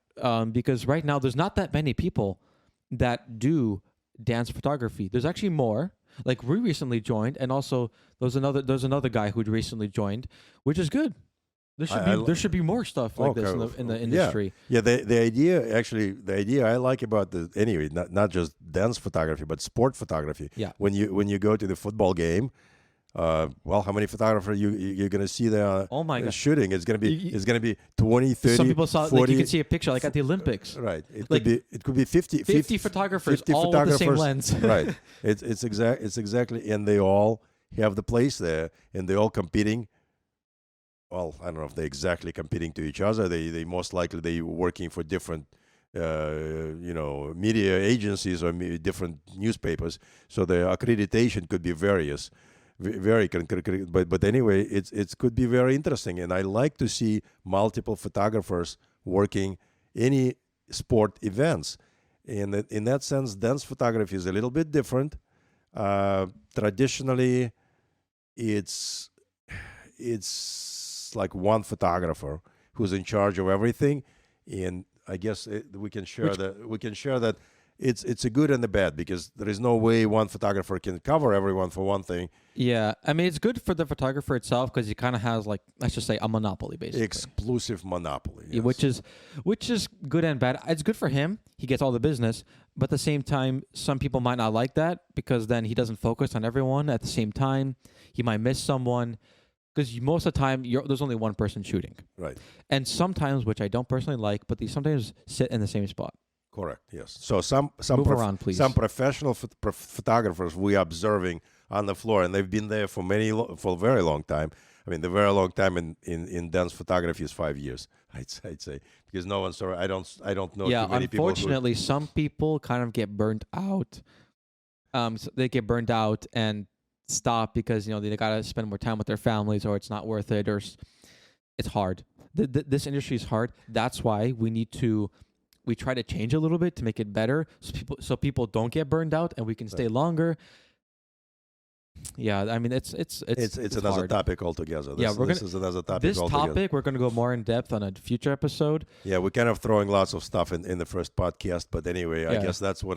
Because right now there's not that many people that do dance photography. There's actually more. Like we recently joined, and also there's another guy who'd recently joined, which is good. There should be more stuff like this in the industry. Yeah. The idea I like about not just dance photography but sport photography. Yeah. When you go to the football game, how many photographers you're gonna see there? Oh my God. Shooting. It's gonna be 20, 30, some people saw 40. like you can see a picture like at the Olympics. Right. It could be 50 photographers 50 all with the same lens. Right. It's exactly, and they all have the place there, and they're all competing. Well, I don't know if they're exactly competing to each other. They most likely they working for different media agencies or different newspapers. So the accreditation could be various. But anyway, it could be very interesting, and I like to see multiple photographers working any sport events. And in that sense, dance photography is a little bit different. Traditionally, it's like one photographer who's in charge of everything, and I guess we can share that it's a good and a bad, because there is no way one photographer can cover everyone for one thing. Yeah, I mean, it's good for the photographer itself because he kind of has, like, let's just say, a monopoly, basically. Exclusive monopoly. Yes. Yeah, which is good and bad. It's good for him. He gets all the business. But at the same time, some people might not like that because then he doesn't focus on everyone at the same time. He might miss someone because most of the time, there's only one person shooting. Right. And sometimes, which I don't personally like, but they sometimes sit in the same spot. Correct. Yes. So some please. Some professional photographers we are observing on the floor, and they've been there for a very long time. I mean, the very long time in dance photography is 5 years. I'd say, because no one saw. I don't know. Yeah. Too many Unfortunately, some people kind of get burnt out. So they get burned out and stop because they gotta spend more time with their families, or it's not worth it, or it's hard. This industry is hard. That's why we try to change a little bit to make it better, so people don't get burned out and we can stay longer. Yeah, I mean it's another hard. topic altogether. This is another topic. This altogether. topic we're gonna go more in depth on a future episode. Yeah, we're kind of throwing lots of stuff in the first podcast, but anyway, I guess that's what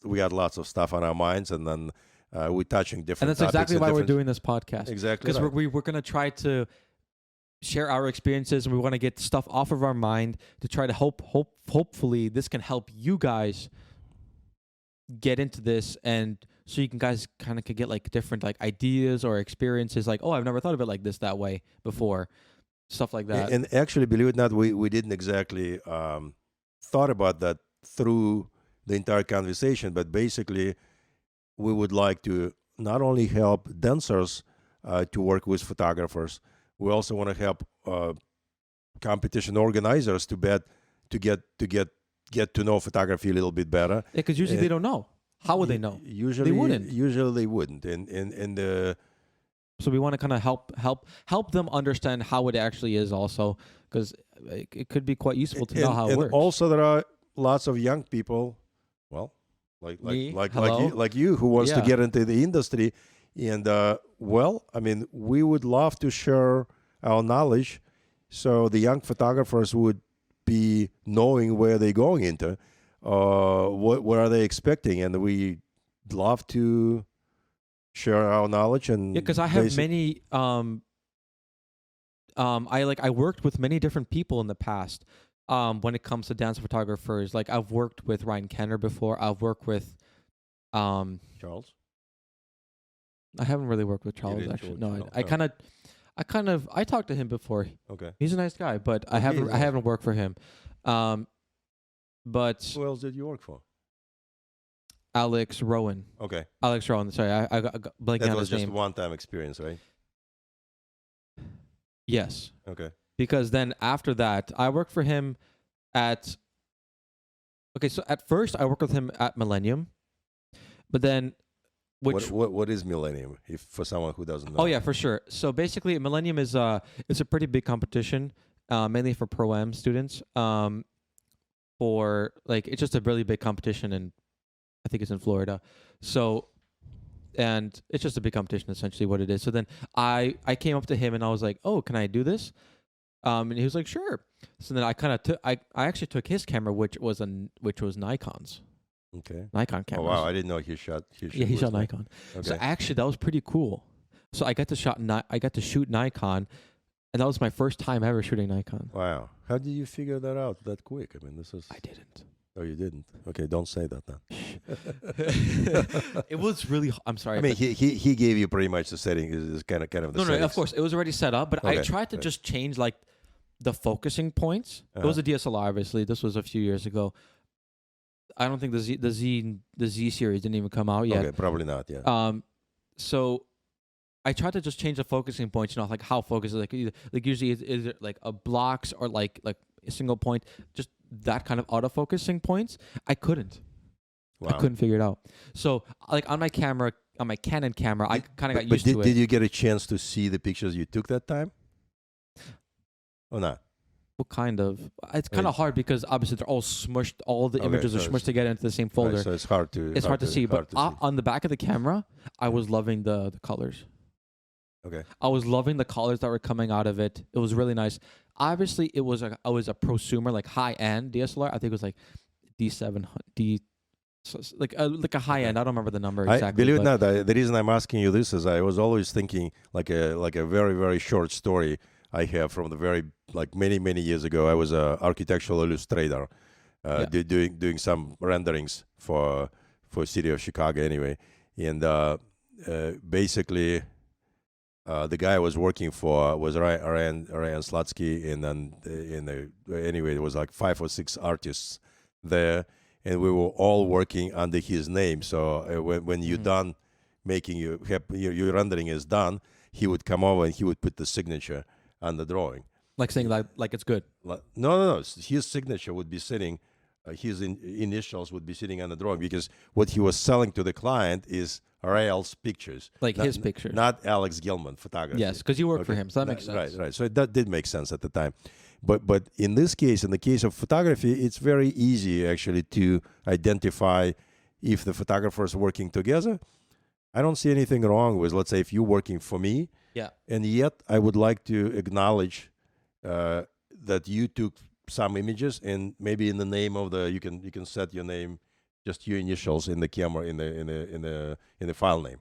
we got lots of stuff on our minds, and then we're touching different. And that's exactly why we're doing this podcast. Exactly, because we're gonna try to share our experiences, and we want to get stuff off of our mind to try to hopefully this can help you guys get into this, and so you guys kind of could get like different like ideas or experiences, like, oh, I've never thought of it like this, that way before, stuff like that. And actually, believe it or not, we didn't exactly thought about that through the entire conversation, but basically we would like to not only help dancers to work with photographers. We also want to help competition organizers to get to know photography a little bit better. Yeah, because usually they don't know. How would they know? Usually they wouldn't. Usually they wouldn't. So we want to kind of help them understand how it actually is, also, because it could be quite useful to know how it works. And also there are lots of young people, well, like you, who wants to get into the industry. And, I mean, we would love to share our knowledge so the young photographers would be knowing where they're going into, what are they expecting, and we love to share our knowledge. And because I have many, I worked with many different people in the past when it comes to dance photographers. Like I've worked with Ryan Kenner before. I've worked with Charles. I haven't really worked with You Charles didn't actually. with No, Charles? I talked to him before. Okay. He's a nice guy, but I he is haven't worked for him. But Who else did you work for? Alex Rowan. Okay. Alex Rowan. Sorry, I got blanking That on was his just name. one-time experience, right? Yes, Okay. because then after that, I worked for him at. Okay, so at first I worked with him at Millennium, but then, What is Millennium? If for someone who doesn't know. oh yeah, for sure. So basically, Millennium is it's a pretty big competition, mainly for pro-am students. For like it's just a really big competition, and I think it's in Florida. So, and it's just a big competition, essentially what it is. So then I came up to him and I was like, oh, can I do this? And he was like, sure. So then I kind of took I actually took his camera, which was Nikon's. Okay. Nikon Oh cameras. wow, I didn't know he shot. Yeah, he shot Nikon. Okay. So actually, that was pretty cool. So I got to shoot Nikon, and that was my first time ever shooting Nikon. Wow. How did you figure that out that quick? I mean, this is. I didn't. Oh, you didn't. Okay, don't say that then. It was really. I'm sorry. I mean, he gave you pretty much the setting. Is kind of the no, settings. of course, it was already set up, but I Okay, tried to just change like the focusing points. It was a DSLR, obviously. This was a few years ago. I don't think the Z series didn't even come out yet. Okay, probably not. Yeah. So I tried to just change the focusing points. You know, like how focus is like usually is it like a blocks or like a single point, just that kind of autofocusing points. I couldn't. Wow. I couldn't figure it out. So like on my Canon camera, I kind of got used to it. Did you get a chance to see the pictures you took that time? Or not? What kind of? It's kind of hard because obviously they're all smushed. All the images are smushed together into the same folder. Right, so it's hard to. It's hard to see. But on the back of the camera, I was loving the colors. Okay. I was loving the colors that were coming out of it. It was really nice. Obviously, I was a prosumer, like high end DSLR. I think it was like like a high end. I don't remember the number exactly. Believe it or not, the reason I'm asking you this is I was always thinking like a very very short story I have from the very like many years ago. I was a architectural illustrator, doing some renderings for city of Chicago anyway, and basically. The guy I was working for was Ryan Slutsky, and then anyway, there was like 5 or 6 artists there, and we were all working under his name. So when you're done making your rendering is done, he would come over and he would put the signature on the drawing. Like saying like it's good. No. His signature would be sitting, his initials would be sitting on the drawing because what he was selling to the client is Rael's pictures, like his pictures, not Alex Gilman photography. Yes, because you work for him, so that makes sense. Right. So that did make sense at the time, but in this case, in the case of photography, it's very easy actually to identify if the photographers working together. I don't see anything wrong with, let's say, if you're working for me, and yet I would like to acknowledge that you took some images, and maybe in the name of you can set your name. Just your initials in the camera in the file name,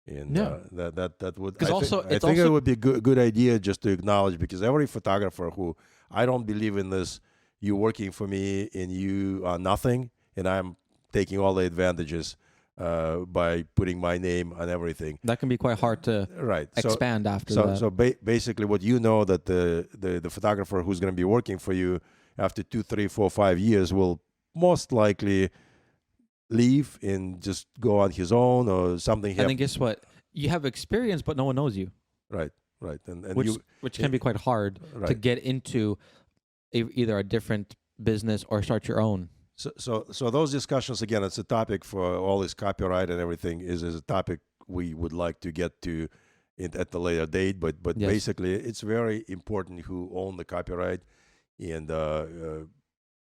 and that would. I think it would be a good idea just to acknowledge, because every photographer who I don't believe in this, you working for me and you are nothing, and I'm taking all the advantages by putting my name on everything. That can be quite hard to expand after that. So basically, what you know that the photographer who's going to be working for you after 2, 3, 4, 5 years will most likely leave and just go on his own or something. And then guess what? You have experience, but no one knows you. Right. And which can be quite hard to get into either a different business or start your own. So those discussions, again, it's a topic for all this copyright and everything is a topic we would like to get to at the later date. But yes. Basically, it's very important who own the copyright, and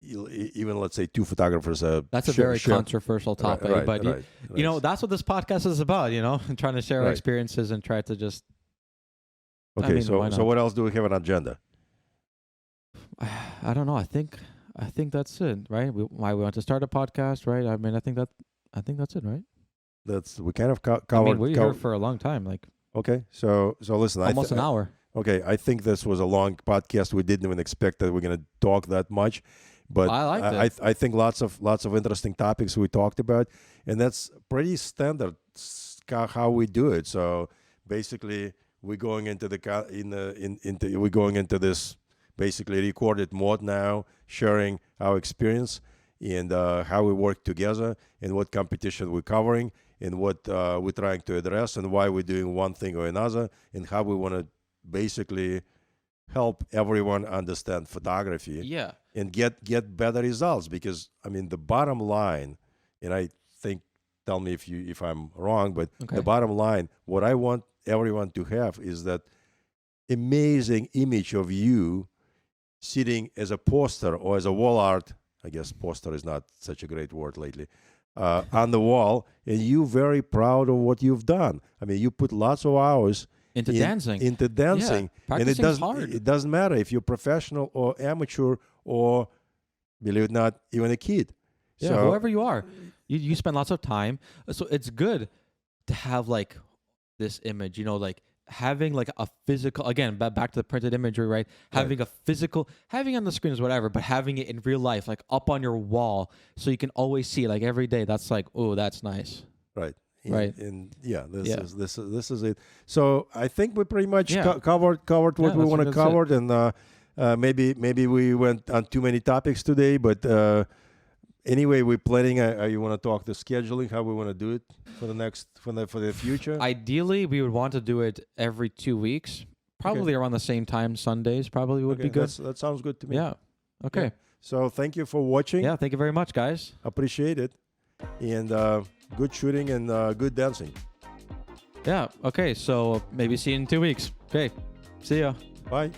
even let's say 2 photographers. That's a very controversial topic, but you know that's what this podcast is about. You know, trying to share our experiences and try to just. Okay, so what else do we have on agenda? I don't know. I think that's it, right? Why we want to start a podcast, right? I mean, I think that's it, right? We kind of covered. I mean, we're here for a long time, like. Okay, so listen. Almost an hour. Okay, I think this was a long podcast. We didn't even expect that we're going to talk that much. But I think lots of interesting topics we talked about, and that's pretty standard how we do it. So basically, we're going into we're going into this basically recorded mode now, sharing our experience and how we work together and what competition we're covering and what we're trying to address and why we're doing one thing or another and how we want to basically help everyone understand photography Yeah. and get better results. Because I mean, the bottom line, and I think, tell me if I'm wrong, but Okay. the bottom line, what I want everyone to have is that amazing image of you sitting as a poster or as a wall art. I guess poster is not such a great word lately. On the wall, and you very proud of what you've done. I mean, you put lots of hours Into dancing. Into dancing, Yeah. and Practicing's hard. it doesn't matter if you're professional or amateur or, believe it or not, even a kid. Yeah, So, whoever you are, you spend lots of time. So it's good to have like this image, like having like a physical, again, back to the printed imagery, right? Having a physical, having it on the screen is whatever, but having it in real life, like up on your wall, so you can always see it, like every day. That's like, oh, that's nice. right. Right. And this is it. So I think we pretty much covered what we that's want to it. cover, and maybe we went on too many topics today, but anyway, we're planning. You want to talk the scheduling, how we want to do it for the future? Ideally, we would want to do it every 2 weeks, probably around the same time. Sundays probably would be good. That sounds good to me. Yeah. Okay. Yeah. So thank you for watching. Yeah. Thank you very much, guys. Appreciate it, and good shooting and good dancing. Yeah. Okay. So maybe see you in 2 weeks. Okay. See ya. Bye.